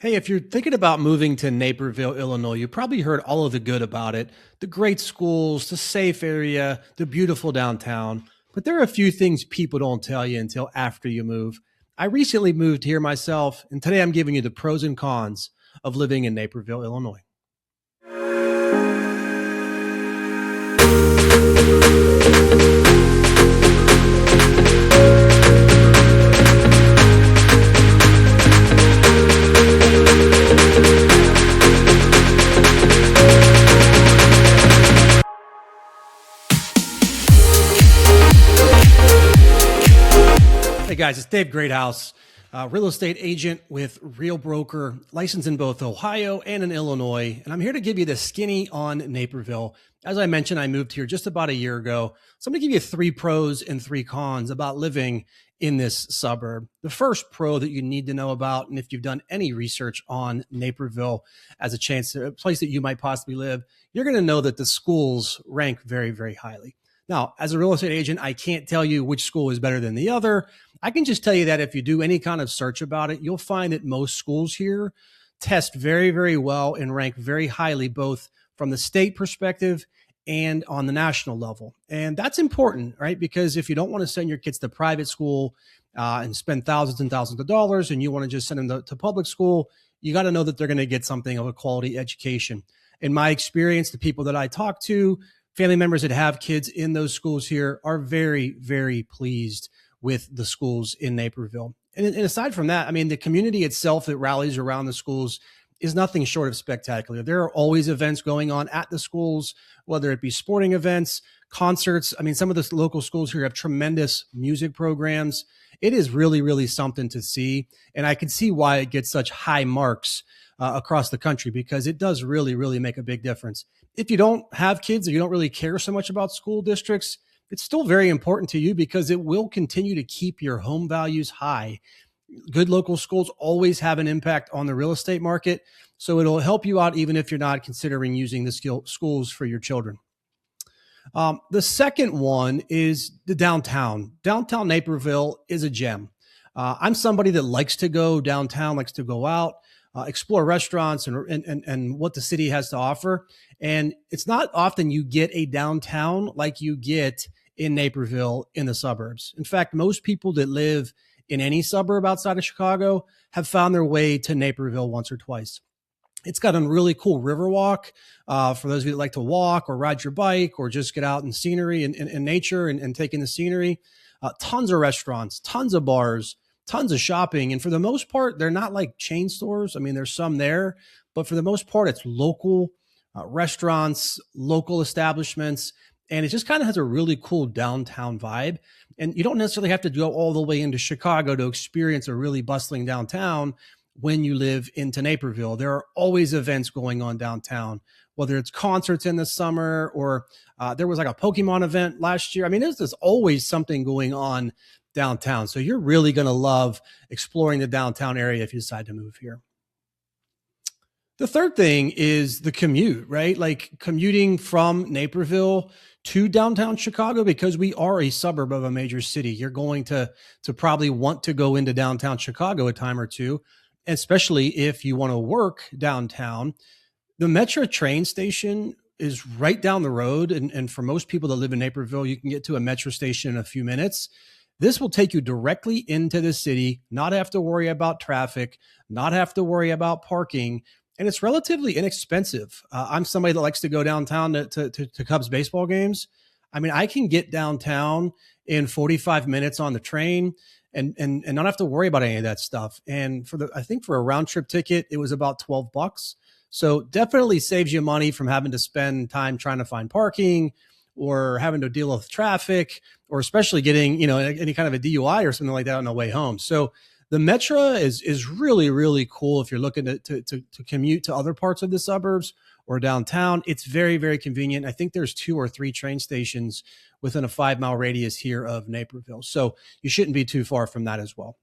Hey, if you're thinking about moving to Naperville, Illinois, you probably heard all of the good about it: the great schools, the safe area, the beautiful downtown. But there are a few things people don't tell you until after you move. I recently moved here myself, and today I'm giving you the pros and cons of living in Naperville, Illinois. Hey guys, it's Dave Greathouse, real estate agent with Real Broker, licensed in both Ohio and in Illinois. And I'm here to give you the skinny on Naperville. As I mentioned, I moved here just about a year ago. So I'm going to give you three pros and three cons about living in this suburb. The first pro that you need to know about, and if you've done any research on Naperville as a place that you might possibly live, you're going to know that the schools rank very, very highly. Now, as a real estate agent, I can't tell you which school is better than the other. I can just tell you that if you do any kind of search about it, you'll find that most schools here test very, very well and rank very highly, both from the state perspective and on the national level. And that's important, right? Because if you don't want to send your kids to private school and spend thousands and thousands of dollars, and you want to just send them to public school, you got to know that they're going to get something of a quality education. In my experience, the people that I talk to, family members that have kids in those schools here, are very, very pleased with the schools in Naperville. And aside from that, I mean, the community itself that rallies around the schools is nothing short of spectacular. There are always events going on at the schools, whether it be sporting events, concerts. I mean, some of the local schools here have tremendous music programs. It is really, really something to see. And I can see why it gets such high marks across the country, because it does really, really make a big difference. If you don't have kids or you don't really care so much about school districts, it's still very important to you because it will continue to keep your home values high. Good local schools always have an impact on the real estate market, so it'll help you out even if you're not considering using the schools for your children. The second one is the downtown. Downtown Naperville is a gem. I'm somebody that likes to go downtown, likes to go out, explore restaurants and what the city has to offer. And it's not often you get a downtown like you get in Naperville in the suburbs. In fact, most people that live in any suburb outside of Chicago have found their way to Naperville once or twice. It's got a really cool river walk for those of you that like to walk or ride your bike or just get out in scenery and nature and take in the scenery. Tons of restaurants, tons of bars, tons of shopping. And for the most part, they're not like chain stores. I mean, there's some there, but for the most part, it's local restaurants, local establishments. And it just kind of has a really cool downtown vibe. And you don't necessarily have to go all the way into Chicago to experience a really bustling downtown when you live into Naperville. There are always events going on downtown, whether it's concerts in the summer or there was like a Pokemon event last year. I mean, there's always something going on downtown. So you're really going to love exploring the downtown area if you decide to move here. The third thing is the commute, right? Like commuting from Naperville to downtown Chicago, because we are a suburb of a major city. You're going to probably want to go into downtown Chicago a time or two, especially if you want to work downtown. The Metro train station is right down the road. And for most people that live in Naperville, you can get to a Metro station in a few minutes. This will take you directly into the city, not have to worry about traffic, not have to worry about parking. And it's relatively inexpensive. I'm somebody that likes to go downtown to Cubs baseball games. I mean, I can get downtown in 45 minutes on the train and not have to worry about any of that stuff. And I think for a round trip ticket, it was about $12. So definitely saves you money from having to spend time trying to find parking or having to deal with traffic, or especially getting, any kind of a DUI or something like that on the way home. So the Metro is really, really cool if you're looking to commute to other parts of the suburbs or downtown. It's very, very convenient. I think there's 2 or 3 train stations within a 5-mile radius here of Naperville. So you shouldn't be too far from that as well.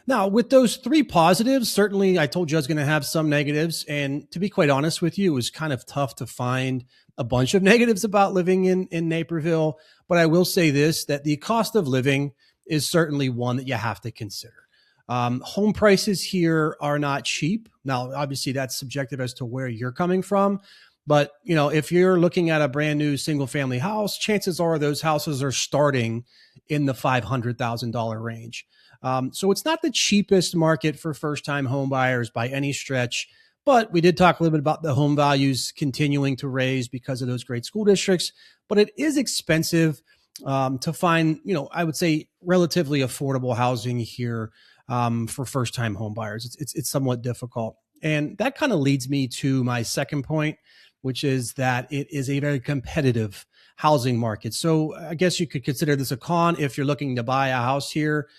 Now, with those 3 positives, certainly I told you I was going to have some negatives. And to be quite honest with you, it was kind of tough to find a bunch of negatives about living in Naperville. But I will say this, that the cost of living is certainly one that you have to consider. Home prices here are not cheap. Now, obviously, that's subjective as to where you're coming from. But if you're looking at a brand new single family house, chances are those houses are starting in the $500,000 range. So it's not the cheapest market for first time home buyers by any stretch. But we did talk a little bit about the home values continuing to raise because of those great school districts. But it is expensive to find, I would say relatively affordable housing here for first time home buyers. It's somewhat difficult. And that kind of leads me to my second point, which is that it is a very competitive housing market. So I guess you could consider this a con if you're looking to buy a house here.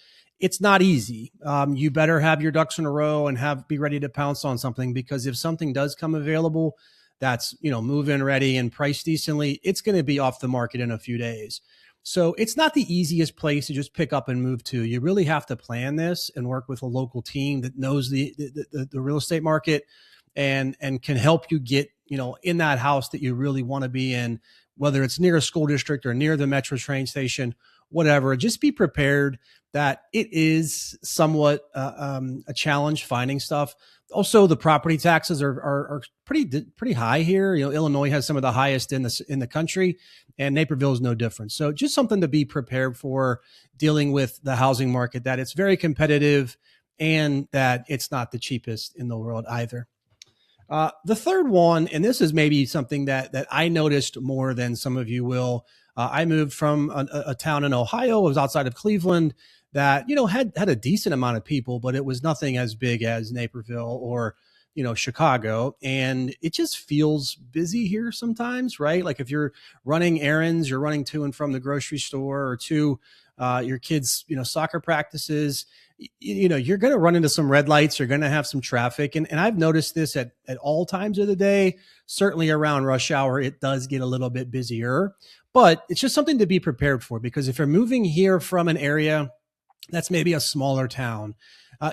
It's not easy. You better have your ducks in a row and be ready to pounce on something, because if something does come available that's, move-in ready and priced decently, it's going to be off the market in a few days. So it's not the easiest place to just pick up and move to. You really have to plan this and work with a local team that knows the real estate market and can help you get, in that house that you really want to be in, whether it's near a school district or near the metro train station, whatever. Just be prepared that it is somewhat a challenge finding stuff. Also, the property taxes are pretty high here. Illinois has some of the highest in the country, and Naperville is no different. So just something to be prepared for dealing with the housing market, that it's very competitive and that it's not the cheapest in the world either. The third one, and this is maybe something that I noticed more than some of you will. I moved from a town in Ohio. It was outside of Cleveland that, had a decent amount of people, but it was nothing as big as Naperville or, Chicago. And it just feels busy here sometimes, right? Like if you're running errands, you're running to and from the grocery store or to your kids, soccer practices, you're going to run into some red lights. You're going to have some traffic. And I've noticed this at all times of the day. Certainly around rush hour, it does get a little bit busier, but it's just something to be prepared for, because if you're moving here from an area that's maybe a smaller town,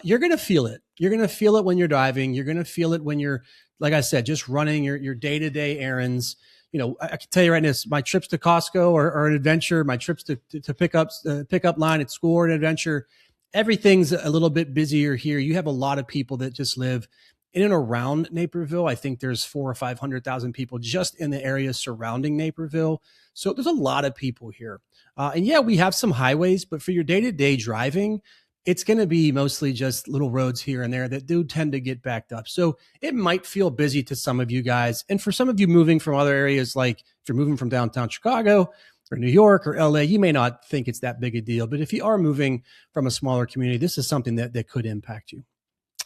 you're going to feel it. You're going to feel it when you're driving. You're going to feel it when you're, like I said, just running your day-to-day errands. I can tell you right now, my trips to Costco are an adventure. My trips to pickup line at school are an adventure. Everything's a little bit busier here. You have a lot of people that just live in and around Naperville. I think there's 400,000 or 500,000 people just in the area surrounding Naperville. So there's a lot of people here. And yeah, we have some highways, but for your day-to-day driving, it's going to be mostly just little roads here and there that do tend to get backed up. So it might feel busy to some of you guys. And for some of you moving from other areas, like if you're moving from downtown Chicago or New York or LA, you may not think it's that big a deal. But if you are moving from a smaller community, this is something that could impact you.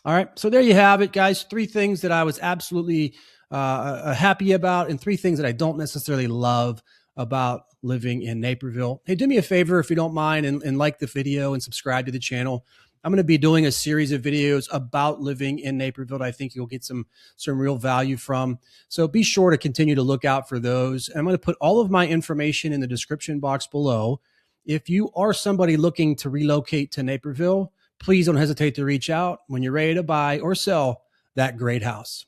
All right. So there you have it, guys. 3 things that I was absolutely happy about, and 3 things that I don't necessarily love about living in Naperville. Hey, do me a favor if you don't mind and like the video and subscribe to the channel. I'm going to be doing a series of videos about living in Naperville that I think you'll get some real value from. So be sure to continue to look out for those. And I'm going to put all of my information in the description box below. If you are somebody looking to relocate to Naperville, please don't hesitate to reach out when you're ready to buy or sell that great house.